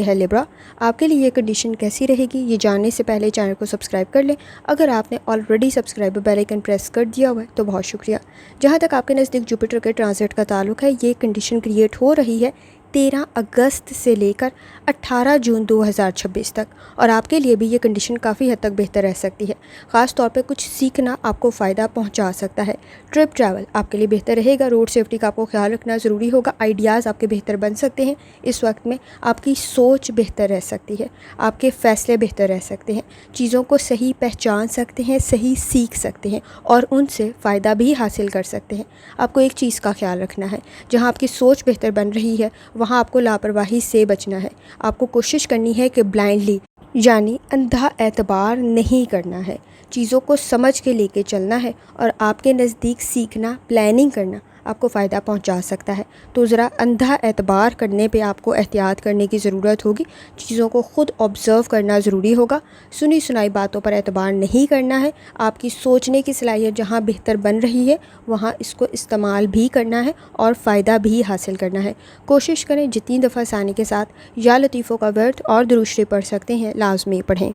ہے लिब्रा। आपके लिए ये कंडीशन कैसी रहेगी ये जानने से पहले चैनल को सब्सक्राइब कर लें। अगर आपने already subscribe bell icon press कर दिया हुआ है तो बहुत शुक्रिया। जहाँ तक आपके नज़दीक जुपिटर के ट्रांजिट का ताल्लुक है, ये कंडीशन क्रिएट हो रही है 13 अगस्त से लेकर 18 जून 2026 तक, और आपके लिए भी ये कंडीशन काफ़ी हद तक बेहतर रह सकती है। ख़ास तौर पे कुछ सीखना आपको फ़ायदा पहुंचा सकता है। ट्रिप ट्रैवल आपके लिए बेहतर रहेगा। रोड सेफ्टी का आपको ख्याल रखना ज़रूरी होगा। आइडियाज़ आपके बेहतर बन सकते हैं। इस वक्त में आपकी सोच बेहतर रह सकती है, आपके फ़ैसले बेहतर रह सकते हैं, चीज़ों को सही पहचान सकते हैं, सही सीख सकते हैं और उनसे फ़ायदा भी हासिल कर सकते हैं। आपको एक चीज़ का ख्याल रखना है, जहाँ आपकी सोच बेहतर बन रही है वहाँ आपको लापरवाही से बचना है। आपको कोशिश करनी है कि ब्लाइंडली यानी अंधा एतबार नहीं करना है, चीज़ों को समझ के लेके चलना है, और आपके नज़दीक सीखना, प्लानिंग करना आपको फ़ायदा पहुंचा सकता है। तो ज़रा अंधा एतबार करने पे आपको एहतियात करने की ज़रूरत होगी। चीज़ों को ख़ुद ऑब्ज़र्व करना ज़रूरी होगा। सुनी सुनाई बातों पर एतबार नहीं करना है। आपकी सोचने की सलाहियत जहाँ बेहतर बन रही है वहाँ इसको इस्तेमाल भी करना है और फ़ायदा भी हासिल करना है। कोशिश करें जितनी दफ़ा आसानी के साथ या लतीफ़ों का वर्द और दुरूद शरीफ पढ़ सकते हैं लाजमी पढ़ें।